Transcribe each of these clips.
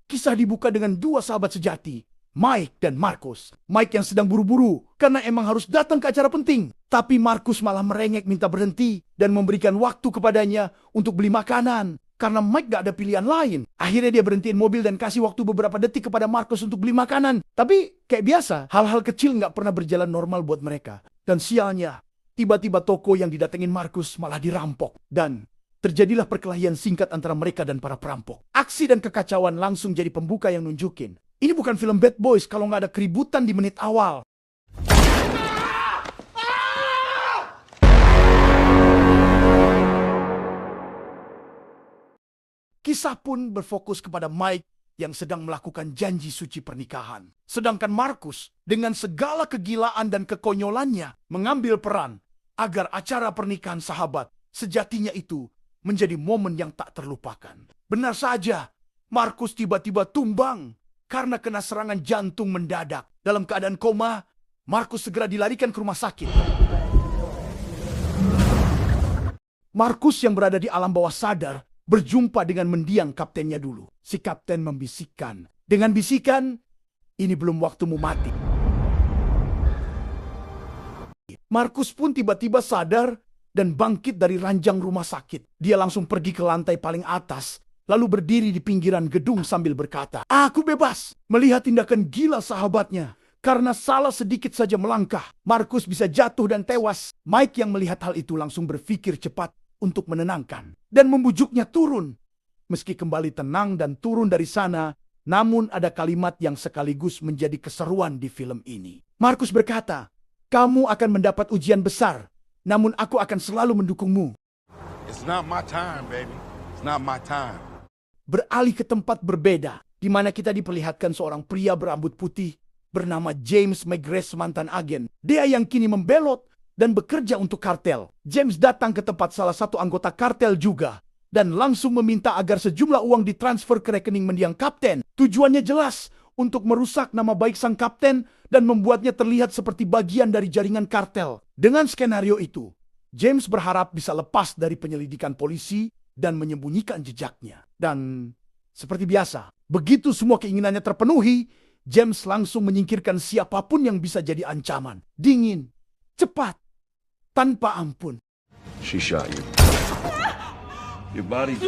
Kisah dibuka dengan dua sahabat sejati, Mike dan Marcus. Mike yang sedang buru-buru karena emang harus datang ke acara penting. Tapi Marcus malah merengek minta berhenti dan memberikan waktu kepadanya untuk beli makanan. Karena Mike gak ada pilihan lain. Akhirnya dia berhentiin mobil dan kasih waktu beberapa detik kepada Marcus untuk beli makanan. Tapi kayak biasa, hal-hal kecil gak pernah berjalan normal buat mereka. Dan sialnya, tiba-tiba toko yang didatengin Marcus malah dirampok. Dan terjadilah perkelahian singkat antara mereka dan para perampok. Aksi dan kekacauan langsung jadi pembuka yang nunjukin. Ini bukan film Bad Boys kalau nggak ada keributan di menit awal. Kisah pun berfokus kepada Mike yang sedang melakukan janji suci pernikahan. Sedangkan Marcus dengan segala kegilaan dan kekonyolannya mengambil peran agar acara pernikahan sahabat sejatinya itu menjadi momen yang tak terlupakan. Benar saja, Marcus tiba-tiba tumbang karena kena serangan jantung mendadak. Dalam keadaan koma, Marcus segera dilarikan ke rumah sakit. Marcus yang berada di alam bawah sadar berjumpa dengan mendiang kaptennya dulu. Si kapten membisikkan. Dengan bisikan, ini belum waktumu mati. Marcus pun tiba-tiba sadar dan bangkit dari ranjang rumah sakit. Dia langsung pergi ke lantai paling atas, lalu berdiri di pinggiran gedung sambil berkata, "Aku bebas." Melihat tindakan gila sahabatnya, karena salah sedikit saja melangkah, Marcus bisa jatuh dan tewas. Mike yang melihat hal itu langsung berpikir cepat untuk menenangkan dan membujuknya turun. Meski kembali tenang dan turun dari sana, namun ada kalimat yang sekaligus menjadi keseruan di film ini. Marcus berkata, "Kamu akan mendapat ujian besar. Namun aku akan selalu mendukungmu." It's not my time, baby. It's not my time. Beralih ke tempat berbeda, di mana kita diperlihatkan seorang pria berambut putih bernama James McGrath, mantan agen. Dia yang kini membelot dan bekerja untuk kartel. James datang ke tempat salah satu anggota kartel juga dan langsung meminta agar sejumlah uang ditransfer ke rekening mendiang kapten. Tujuannya jelas, untuk merusak nama baik sang kapten dan membuatnya terlihat seperti bagian dari jaringan kartel. Dengan skenario itu, James berharap bisa lepas dari penyelidikan polisi dan menyembunyikan jejaknya. Dan seperti biasa, begitu semua keinginannya terpenuhi, James langsung menyingkirkan siapapun yang bisa jadi ancaman. Dingin, cepat, tanpa ampun. She shot you. Your body.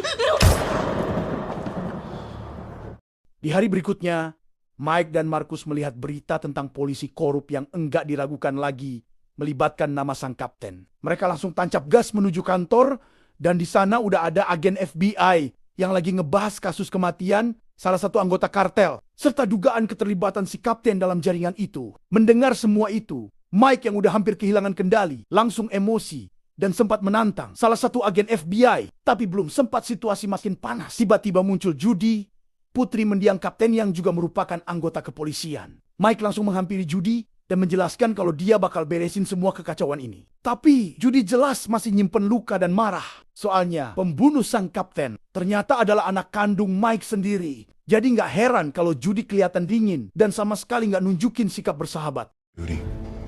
Di hari berikutnya, Mike dan Marcus melihat berita tentang polisi korup yang enggak diragukan lagi melibatkan nama sang kapten. Mereka langsung tancap gas menuju kantor dan di sana udah ada agen FBI yang lagi ngebahas kasus kematian salah satu anggota kartel serta dugaan keterlibatan si kapten dalam jaringan itu. Mendengar semua itu, Mike yang udah hampir kehilangan kendali langsung emosi dan sempat menantang salah satu agen FBI. Tapi belum sempat situasi makin panas, tiba-tiba muncul Judy, putri mendiang kapten yang juga merupakan anggota kepolisian. Mike langsung menghampiri Judy dan menjelaskan kalau dia bakal beresin semua kekacauan ini. Tapi Judy jelas masih nyimpen luka dan marah. Soalnya pembunuh sang kapten ternyata adalah anak kandung Mike sendiri. Jadi nggak heran kalau Judy kelihatan dingin dan sama sekali nggak nunjukin sikap bersahabat. Judy.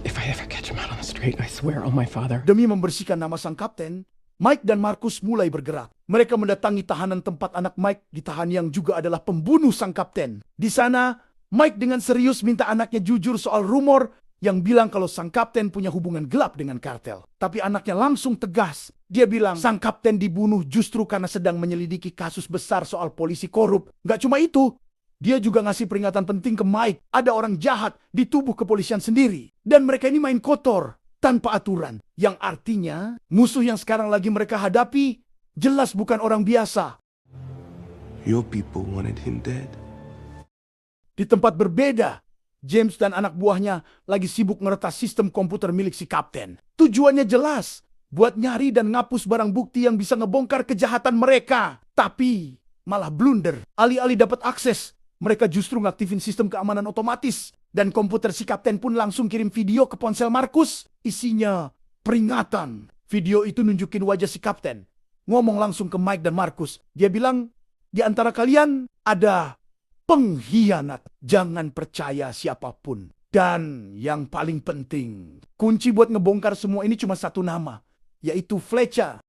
If I ever catch him out on the street, I swear on my father. Demi membersihkan nama sang kapten, Mike dan Marcus mulai bergerak. Mereka mendatangi tahanan tempat anak Mike ditahan yang juga adalah pembunuh sang kapten. Di sana, Mike dengan serius minta anaknya jujur soal rumor yang bilang kalau sang kapten punya hubungan gelap dengan kartel. Tapi anaknya langsung tegas. Dia bilang sang kapten dibunuh justru karena sedang menyelidiki kasus besar soal polisi korup. Gak cuma itu, dia juga ngasih peringatan penting ke Mike. Ada orang jahat di tubuh kepolisian sendiri. Dan mereka ini main kotor, tanpa aturan. Yang artinya, musuh yang sekarang lagi mereka hadapi jelas bukan orang biasa. Your people wanted him dead. Di tempat berbeda, James dan anak buahnya lagi sibuk meretas sistem komputer milik si kapten. Tujuannya jelas, buat nyari dan ngapus barang bukti yang bisa ngebongkar kejahatan mereka. Tapi malah blunder. Alih-alih dapat akses, mereka justru ngaktifin sistem keamanan otomatis. Dan komputer si kapten pun langsung kirim video ke ponsel Marcus. Isinya peringatan. Video itu nunjukin wajah si kapten. Ngomong langsung ke Mike dan Marcus. Dia bilang, di antara kalian ada pengkhianat. Jangan percaya siapapun. Dan yang paling penting, kunci buat ngebongkar semua ini cuma satu nama, yaitu Fletcher.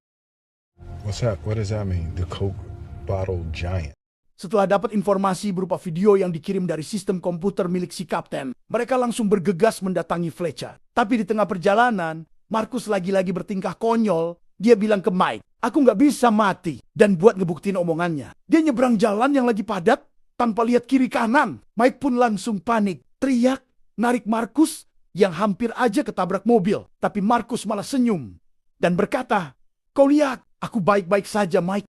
What's that? What does that mean? The Coke bottle giant. Setelah dapat informasi berupa video yang dikirim dari sistem komputer milik si kapten, mereka langsung bergegas mendatangi Fletcher. Tapi di tengah perjalanan, Markus lagi-lagi bertingkah konyol. Dia bilang ke Mike, "Aku nggak bisa mati." Dan buat ngebuktiin omongannya, dia nyebrang jalan yang lagi padat tanpa lihat kiri kanan. Mike pun langsung panik, teriak, narik Markus yang hampir aja ketabrak mobil. Tapi Markus malah senyum dan berkata, "Kau lihat, aku baik-baik saja, Mike."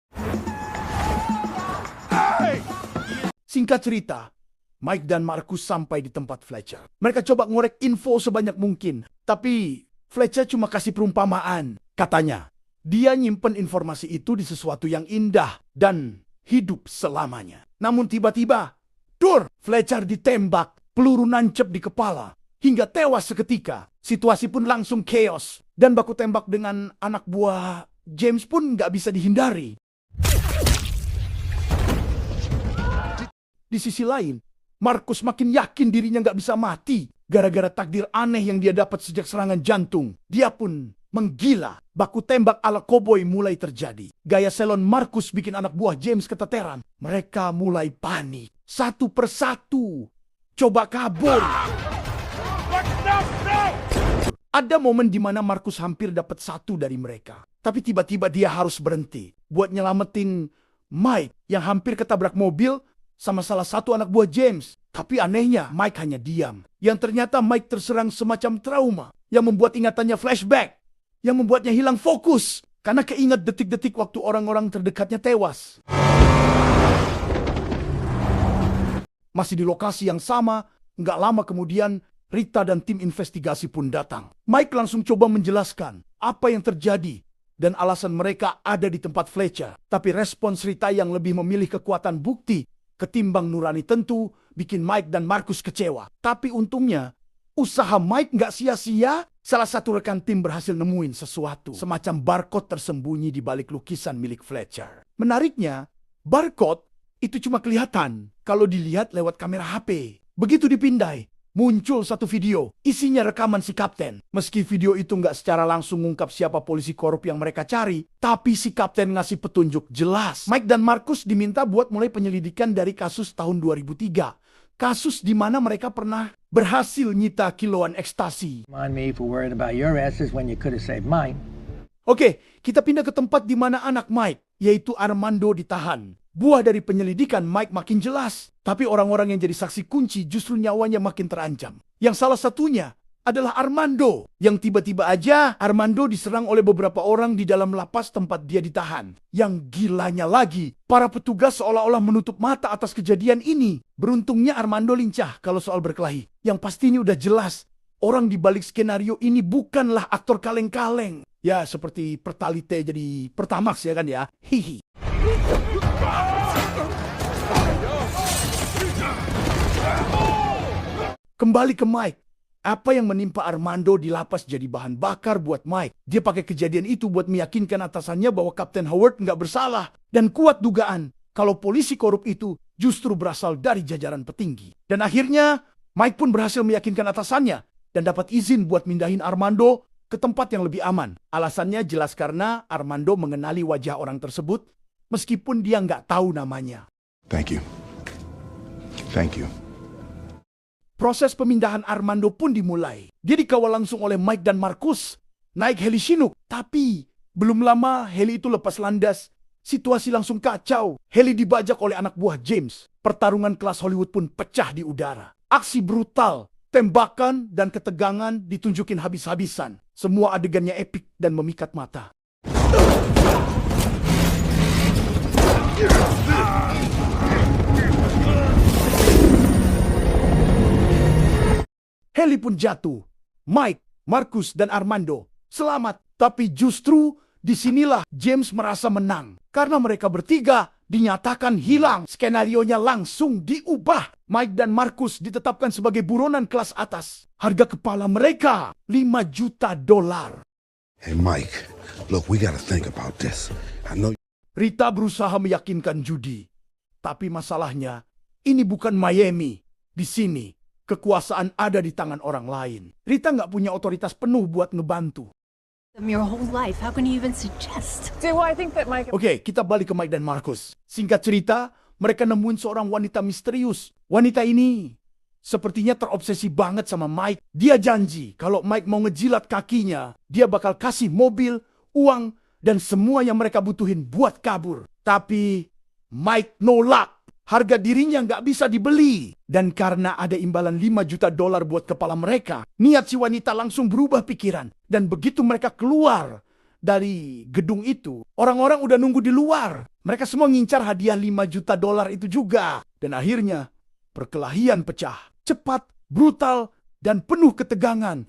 Singkat cerita, Mike dan Markus sampai di tempat Fletcher. Mereka coba ngorek info sebanyak mungkin, tapi Fletcher cuma kasih perumpamaan. Katanya, dia nyimpen informasi itu di sesuatu yang indah dan hidup selamanya. Namun tiba-tiba, Fletcher ditembak, peluru nancep di kepala, hingga tewas seketika. Situasi pun langsung chaos, dan baku tembak dengan anak buah James pun nggak bisa dihindari. Di sisi lain, Markus makin yakin dirinya nggak bisa mati gara-gara takdir aneh yang dia dapat sejak serangan jantung. Dia pun menggila. Baku tembak ala koboi mulai terjadi. Gaya selon Markus bikin anak buah James keteteran. Mereka mulai panik. Satu persatu coba kabur. Ada momen di mana Markus hampir dapat satu dari mereka. Tapi tiba-tiba dia harus berhenti buat nyelamatin Mike yang hampir ketabrak mobil sama salah satu anak buah James. Tapi anehnya, Mike hanya diam. Yang ternyata Mike terserang semacam trauma yang membuat ingatannya flashback, yang membuatnya hilang fokus karena keingat detik-detik waktu orang-orang terdekatnya tewas. Masih di lokasi yang sama, nggak lama kemudian Rita dan tim investigasi pun datang. Mike langsung coba menjelaskan apa yang terjadi dan alasan mereka ada di tempat Fletcher. Tapi respons Rita yang lebih memilih kekuatan bukti ketimbang nurani tentu bikin Mike dan Markus kecewa. Tapi untungnya, usaha Mike nggak sia-sia. Salah satu rekan tim berhasil nemuin sesuatu. Semacam barcode tersembunyi di balik lukisan milik Fletcher. Menariknya, barcode itu cuma kelihatan kalau dilihat lewat kamera HP. Begitu dipindai, muncul satu video. Isinya rekaman si kapten. Meski video itu nggak secara langsung ngungkap siapa polisi korup yang mereka cari, tapi si kapten ngasih petunjuk jelas. Mike dan Markus diminta buat mulai penyelidikan dari kasus tahun 2003. Kasus di mana mereka pernah berhasil nyita kiloan ekstasi. Mind me for worrying about your asses when you could have saved mine. Oke, kita pindah ke tempat di mana anak Mike, yaitu Armando, ditahan. Buah dari penyelidikan Mike makin jelas. Tapi orang-orang yang jadi saksi kunci justru nyawanya makin terancam. Yang salah satunya adalah Armando. Yang tiba-tiba aja Armando diserang oleh beberapa orang di dalam lapas tempat dia ditahan. Yang gilanya lagi, para petugas seolah-olah menutup mata atas kejadian ini. Beruntungnya Armando lincah kalau soal berkelahi. Yang pasti ini udah jelas, orang di balik skenario ini bukanlah aktor kaleng-kaleng. Ya seperti Pertalite jadi Pertamax ya kan ya. Hihi. Kembali ke Mike. Apa yang menimpa Armando di lapas jadi bahan bakar buat Mike. Dia pakai kejadian itu buat meyakinkan atasannya bahwa Kapten Howard nggak bersalah. Dan kuat dugaan kalau polisi korup itu justru berasal dari jajaran petinggi. Dan akhirnya Mike pun berhasil meyakinkan atasannya dan dapat izin buat mindahin Armando ke tempat yang lebih aman. Alasannya jelas karena Armando mengenali wajah orang tersebut meskipun dia nggak tahu namanya. Thank you. Thank you. Proses pemindahan Armando pun dimulai. Dia dikawal langsung oleh Mike dan Markus. Naik heli Chinook. Tapi belum lama heli itu lepas landas. Situasi langsung kacau. Heli dibajak oleh anak buah James. Pertarungan kelas Hollywood pun pecah di udara. Aksi brutal, tembakan dan ketegangan ditunjukin habis-habisan. Semua adegannya epik dan memikat mata. Heli pun jatuh. Mike, Markus, dan Armando selamat. Tapi justru disinilah James merasa menang. Karena mereka bertiga dinyatakan hilang. Skenarionya langsung diubah. Mike dan Markus ditetapkan sebagai buronan kelas atas. Harga kepala mereka $5 juta. Hey, Mike, look, we gotta think about this. I know. Rita berusaha meyakinkan Judy. Tapi masalahnya, ini bukan Miami. Di sini, kekuasaan ada di tangan orang lain. Rita nggak punya otoritas penuh buat ngebantu. Your whole life. How can you even suggest? Oke, kita balik ke Mike dan Markus. Singkat cerita, mereka nemuin seorang wanita misterius. Wanita ini sepertinya terobsesi banget sama Mike. Dia janji kalau Mike mau ngejilat kakinya, dia bakal kasih mobil, uang, dan semua yang mereka butuhin buat kabur. Tapi Mike nolak. Harga dirinya nggak bisa dibeli. Dan karena ada imbalan $5 juta buat kepala mereka, niat si wanita langsung berubah pikiran. Dan begitu mereka keluar dari gedung itu, orang-orang udah nunggu di luar. Mereka semua ngincar hadiah $5 juta itu juga. Dan akhirnya perkelahian pecah. Cepat, brutal, dan penuh ketegangan.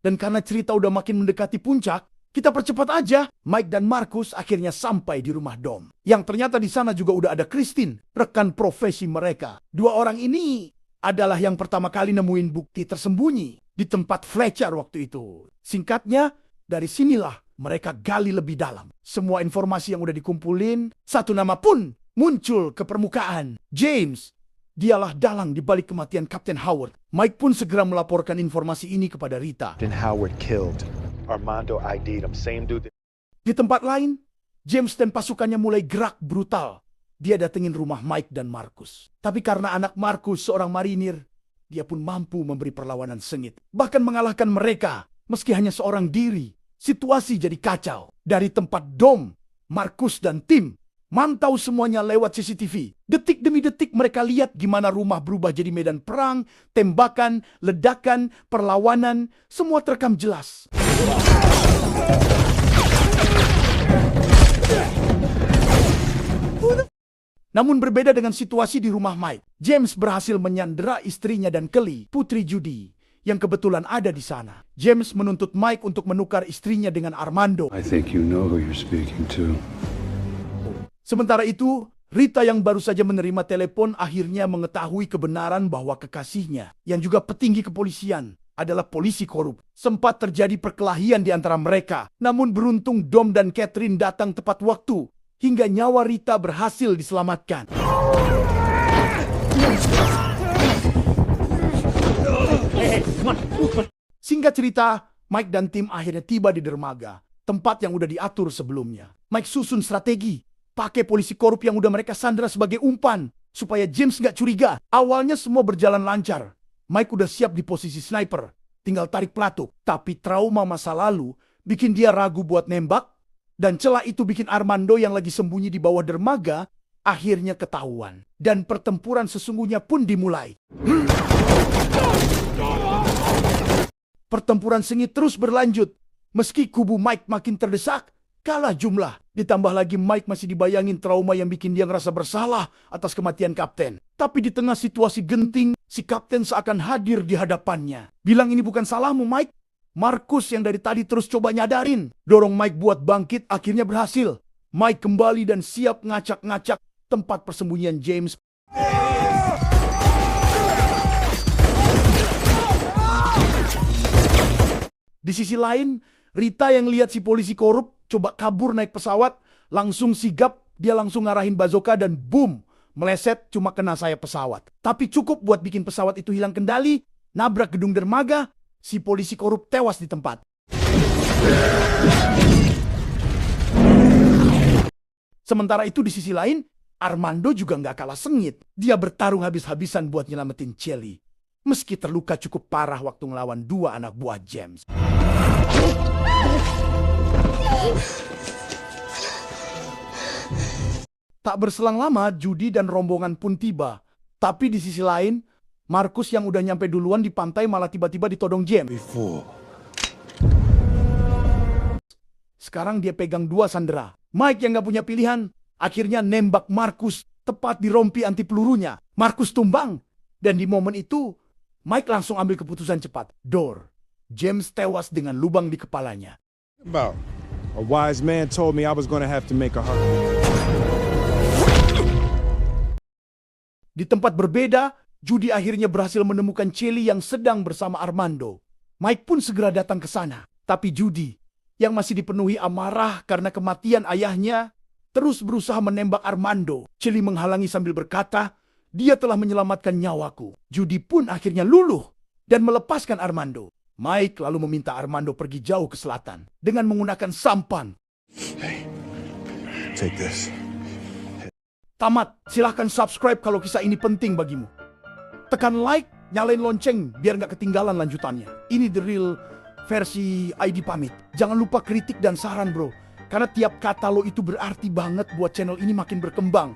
Dan karena cerita udah makin mendekati puncak, kita percepat aja. Mike dan Marcus akhirnya sampai di rumah Dom. Yang ternyata di sana juga udah ada Christine, rekan profesi mereka. Dua orang ini adalah yang pertama kali nemuin bukti tersembunyi di tempat Fletcher waktu itu. Singkatnya, dari sinilah mereka gali lebih dalam. Semua informasi yang udah dikumpulin, satu nama pun muncul ke permukaan. James. Dialah dalang di balik kematian Kapten Howard. Mike pun segera melaporkan informasi ini kepada Rita. Then Howard killed. Armando ID'd him. Same dude. Di tempat lain, James dan pasukannya mulai gerak brutal. Dia datengin rumah Mike dan Marcus. Tapi karena anak Marcus seorang marinir, dia pun mampu memberi perlawanan sengit. Bahkan mengalahkan mereka, meski hanya seorang diri. Situasi jadi kacau. Dari tempat Dom, Marcus dan tim mantau semuanya lewat CCTV. Detik demi detik mereka lihat gimana rumah berubah jadi medan perang, tembakan, ledakan, perlawanan, semua terekam jelas. Namun berbeda dengan situasi di rumah Mike. James berhasil menyandera istrinya dan Kelly, putri Judy, yang kebetulan ada di sana. James menuntut Mike untuk menukar istrinya dengan Armando. I think you know who you're speaking to. Sementara itu, Rita yang baru saja menerima telepon akhirnya mengetahui kebenaran bahwa kekasihnya, yang juga petinggi kepolisian, adalah polisi korup. Sempat terjadi perkelahian di antara mereka. Namun beruntung Dom dan Catherine datang tepat waktu, hingga nyawa Rita berhasil diselamatkan. Singkat cerita, Mike dan tim akhirnya tiba di dermaga, tempat yang udah diatur sebelumnya. Mike susun strategi, pakai polisi korup yang udah mereka sandera sebagai umpan, supaya James nggak curiga. Awalnya semua berjalan lancar. Mike udah siap di posisi sniper, tinggal tarik pelatuk. Tapi trauma masa lalu bikin dia ragu buat nembak, dan celah itu bikin Armando yang lagi sembunyi di bawah dermaga akhirnya ketahuan. Dan pertempuran sesungguhnya pun dimulai. Pertempuran sengit terus berlanjut. Meski kubu Mike makin terdesak, kalah jumlah. Ditambah lagi Mike masih dibayangin trauma yang bikin dia ngerasa bersalah atas kematian Kapten. Tapi di tengah situasi genting, si Kapten seakan hadir di hadapannya. Bilang ini bukan salahmu Mike. Marcus yang dari tadi terus coba nyadarin. Dorong Mike buat bangkit akhirnya berhasil. Mike kembali dan siap ngacak-ngacak tempat persembunyian James. Di sisi lain, Rita yang lihat si polisi korup coba kabur naik pesawat, langsung sigap, dia langsung ngarahin bazooka dan boom, meleset cuma kena sayap pesawat. Tapi cukup buat bikin pesawat itu hilang kendali, nabrak gedung dermaga, si polisi korup tewas di tempat. Sementara itu di sisi lain, Armando juga nggak kalah sengit. Dia bertarung habis-habisan buat nyelamatin Chelly. Meski terluka cukup parah waktu ngelawan dua anak buah James. Tak berselang lama, Judy dan rombongan pun tiba. Tapi di sisi lain, Marcus yang udah nyampe duluan di pantai malah tiba-tiba ditodong James. Sekarang dia pegang dua sandera. Mike yang gak punya pilihan, akhirnya nembak Marcus tepat di rompi anti pelurunya. Marcus tumbang, dan di momen itu, Mike langsung ambil keputusan cepat. Door. James tewas dengan lubang di kepalanya. About a wise man told me I was going to have to make a hard. Di tempat berbeda, Judy akhirnya berhasil menemukan Chelly yang sedang bersama Armando. Mike pun segera datang ke sana. Tapi Judy, yang masih dipenuhi amarah karena kematian ayahnya, terus berusaha menembak Armando. Chelly menghalangi sambil berkata, "Dia telah menyelamatkan nyawaku." Judy pun akhirnya luluh dan melepaskan Armando. Mike lalu meminta Armando pergi jauh ke selatan dengan menggunakan sampan. Take this. Tamat, silahkan subscribe kalau kisah ini penting bagimu. Tekan like, nyalain lonceng biar nggak ketinggalan lanjutannya. Ini The Real versi ID pamit. Jangan lupa kritik dan saran bro, karena tiap kata lo itu berarti banget buat channel ini makin berkembang.